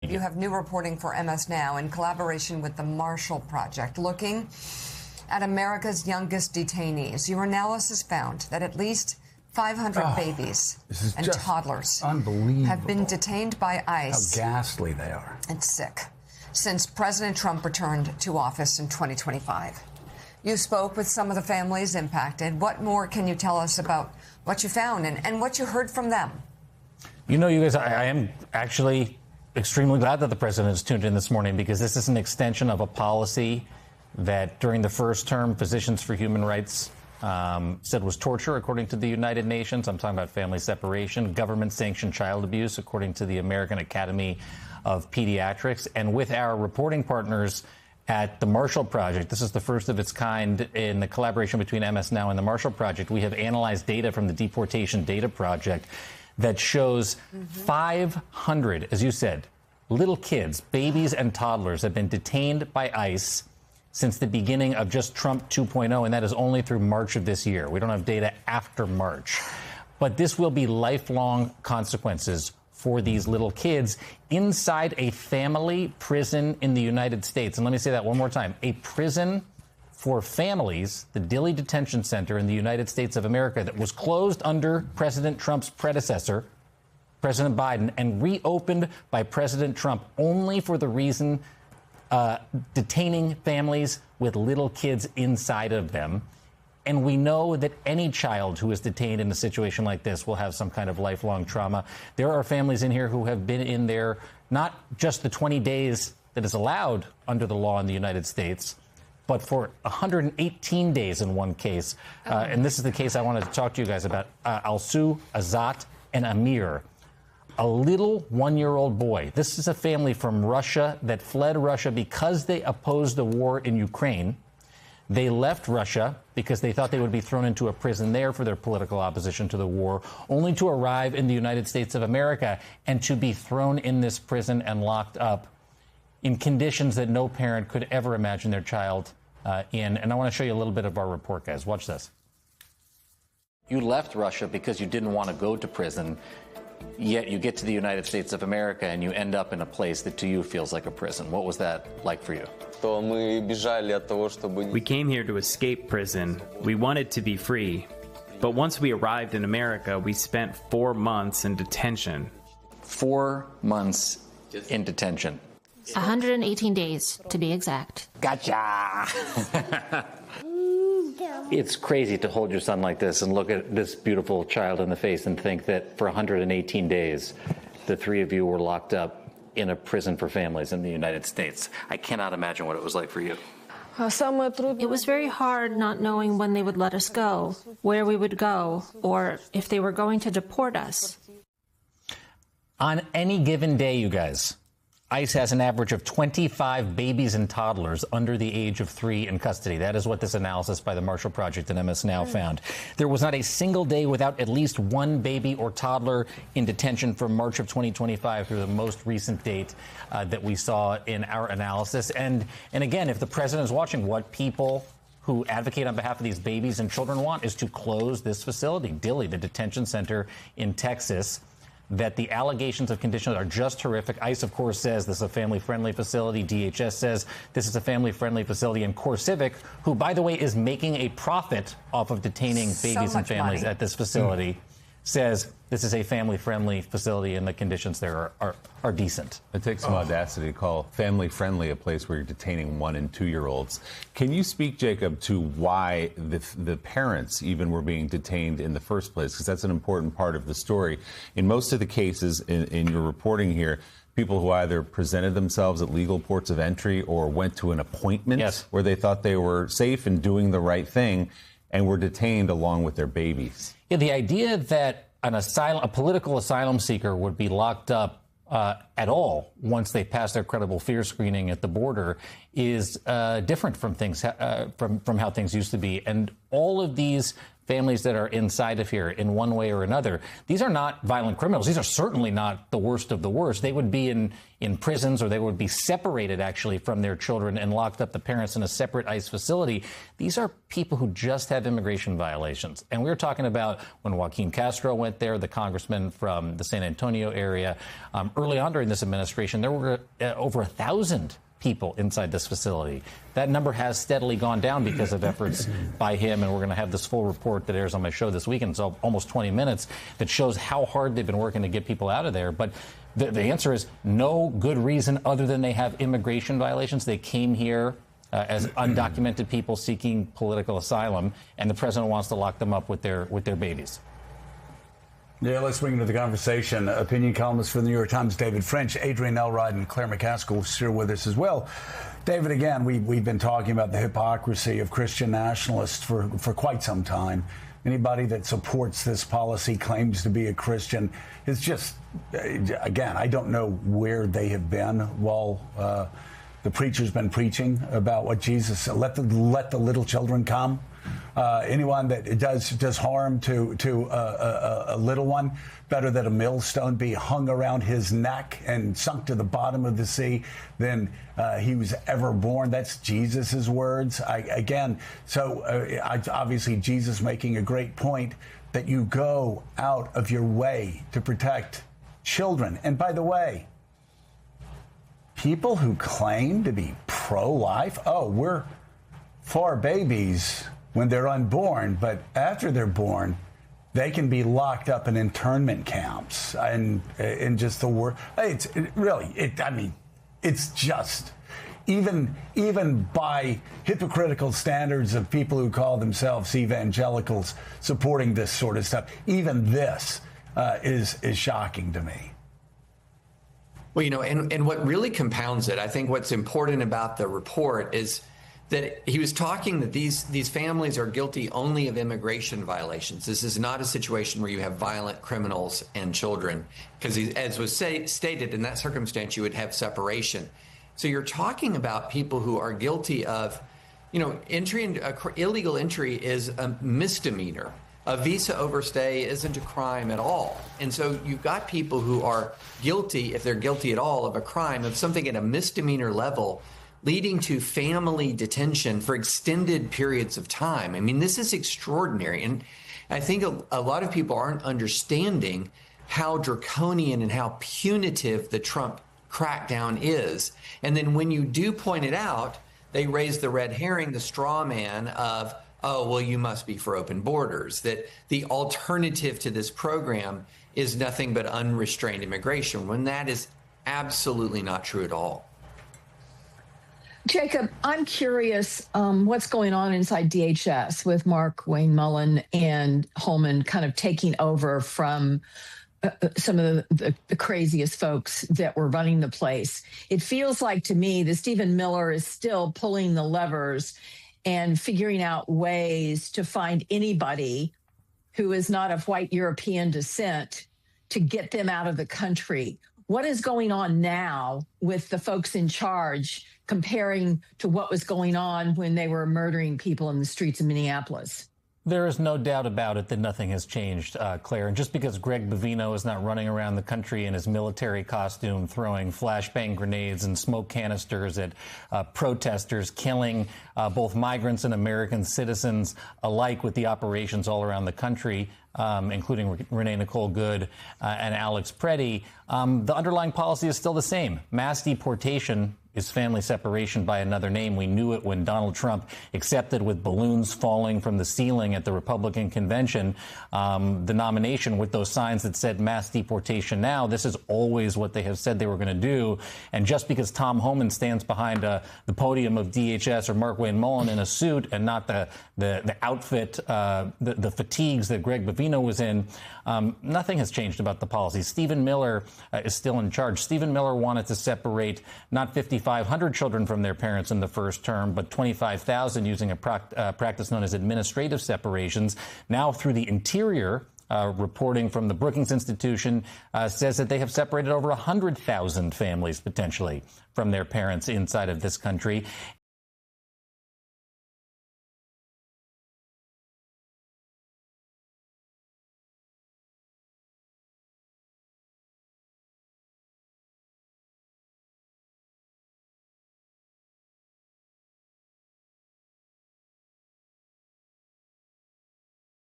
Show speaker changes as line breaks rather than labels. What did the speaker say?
You have new reporting for MS Now in collaboration with the Marshall Project, looking at America's youngest detainees. Your analysis found that at least 500 babies and toddlers have been detained by ICE.
How ghastly they are.
It's sick. Since President Trump returned to office in 2025. You spoke with some of the families impacted. What more can you tell us about what you found and what you heard from them?
You know, you guys, I am actually extremely glad that the president has tuned in this morning, because this is an extension of a policy that during the first term, Physicians for Human Rights said was torture, according to the United Nations. I'm talking about family separation, government-sanctioned child abuse, according to the American Academy of Pediatrics. And with our reporting partners at the Marshall Project, this is the first of its kind in the collaboration between MS Now and the Marshall Project. We have analyzed data from the Deportation Data Project that shows 500, as you said, little kids, babies and toddlers have been detained by ICE since the beginning of just Trump 2.0, and that is only through March of this year. We don't have data after March. But this will be lifelong consequences for these little kids inside a family prison in the United States. And let me say that one more time. A prison for families, the Dilley Detention Center in the United States of America, that was closed under President Trump's predecessor, President Biden, and reopened by President Trump only for the reason detaining families with little kids inside of them. And we know that any child who is detained in a situation like this will have some kind of lifelong trauma. There are families in here who have been in there not just the 20 days that is allowed under the law in the United States, but for 118 days in one case. And this is the case I wanted to talk to you guys about. Alsu, Azat, and Amir, a little one-year-old boy. This is a family from Russia that fled Russia because they opposed the war in Ukraine. They left Russia because they thought they would be thrown into a prison there for their political opposition to the war, only to arrive in the United States of America and to be thrown in this prison and locked up in conditions that no parent could ever imagine their child in. And I want to show you a little bit of our report, guys. Watch this. You left Russia because you didn't want to go to prison, yet you get to the United States of America and you end up in a place that to you feels like a prison. What was that like for you?
We came here to escape prison. We wanted to be free. But once we arrived in America, we spent 4 months in detention.
4 months in detention.
118 days, to be exact.
Gotcha! It's crazy to hold your son like this and look at this beautiful child in the face and think that for 118 days, the three of you were locked up in a prison for families in the United States. I cannot imagine what it was like for you.
It was very hard not knowing when they would let us go, where we would go, or if they were going to deport us.
On any given day, you guys, ICE has an average of 25 babies and toddlers under the age of 3 in custody. That is what this analysis by the Marshall Project and MS Now found. There was not a single day without at least one baby or toddler in detention from March of 2025 through the most recent date that we saw in our analysis. And again, if the president is watching, what people who advocate on behalf of these babies and children want is to close this facility, Dilley, the detention center in Texas, that the allegations of conditions are just horrific. ICE, of course, says this is a family-friendly facility. DHS says this is a family-friendly facility. And CoreCivic, who, by the way, is making a profit off of detaining babies and families at this facility, says this is a family-friendly facility and the conditions there are decent.
It takes some audacity to call family-friendly a place where you're detaining 1- and 2-year-olds. Can you speak, Jacob, to why the parents even were being detained in the first place? Because that's an important part of the story. In most of the cases in your reporting here, people who either presented themselves at legal ports of entry or went to an appointment where they thought they were safe and doing the right thing and were detained along with their babies.
Yeah, the idea that a political asylum seeker would be locked up at all once they pass their credible fear screening at the border is different from things from how things used to be. And all of these families that are inside of here in one way or another. These are not violent criminals. These are certainly not the worst of the worst. They would be in prisons, or they would be separated actually from their children and locked up, the parents, in a separate ICE facility. These are people who just have immigration violations. And we were talking about when Joaquin Castro went there, the congressman from the San Antonio area. Early on during this administration, there were over 1,000 people inside this facility. That number has steadily gone down because of efforts by him, and we're going to have this full report that airs on my show this weekend, so almost 20 minutes, that shows how hard they've been working to get people out of there. But the answer is no good reason other than they have immigration violations. They came here as undocumented people seeking political asylum, and the president wants to lock them up with their babies.
Yeah, let's bring into the conversation opinion columnist for the New York Times, David French, Adrienne Elrod, and Claire McCaskill here with us as well. David, again, we've been talking about the hypocrisy of Christian nationalists for quite some time. Anybody that supports this policy, claims to be a Christian, is just, again, I don't know where they have been while the preacher's been preaching about what Jesus said, let the little children come. Anyone that does harm to a little one, better that a millstone be hung around his neck and sunk to the bottom of the sea than he was ever born. That's Jesus's words. Obviously Jesus making a great point that you go out of your way to protect children. And by the way, people who claim to be pro-life, we're for babies when they're unborn, but after they're born, they can be locked up in internment camps and in just the word. It's just even by hypocritical standards of people who call themselves evangelicals supporting this sort of stuff. Even this is shocking to me.
Well, and what really compounds it, I think what's important about the report is that he was talking that these families are guilty only of immigration violations. This is not a situation where you have violent criminals and children, because as was stated, in that circumstance, you would have separation. So you're talking about people who are guilty of, illegal entry is a misdemeanor. A visa overstay isn't a crime at all. And so you've got people who are guilty, if they're guilty at all, of a crime, of something at a misdemeanor level, leading to family detention for extended periods of time. I mean, this is extraordinary. And I think a lot of people aren't understanding how draconian and how punitive the Trump crackdown is. And then when you do point it out, they raise the red herring, the straw man of, oh, well, you must be for open borders, that the alternative to this program is nothing but unrestrained immigration, when that is absolutely not true at all.
Jacob, I'm curious what's going on inside DHS with Mark Wayne Mullen and Holman kind of taking over from some of the craziest folks that were running the place. It feels like to me that Stephen Miller is still pulling the levers and figuring out ways to find anybody who is not of white European descent to get them out of the country. What is going on now with the folks in charge comparing to what was going on when they were murdering people in the streets of Minneapolis?
There is no doubt about it that nothing has changed, Claire. And just because Greg Bovino is not running around the country in his military costume, throwing flashbang grenades and smoke canisters at protesters, killing both migrants and American citizens alike with the operations all around the country, including Renee Nicole Good and Alex Preddy, the underlying policy is still the same. Mass deportation is family separation by another name. We knew it when Donald Trump accepted, with balloons falling from the ceiling at the Republican convention, the nomination with those signs that said mass deportation now. This is always what they have said they were going to do. And just because Tom Homan stands behind the podium of DHS or Mark Wayne Mullen in a suit and not the outfit, the fatigues that Greg Bovino was in, nothing has changed about the policy. Stephen Miller is still in charge. Stephen Miller wanted to separate not 5,500 children from their parents in the first term, but 25,000 using a practice known as administrative separations. Now, through the Interior, reporting from the Brookings Institution says that they have separated over 100,000 families potentially from their parents inside of this country.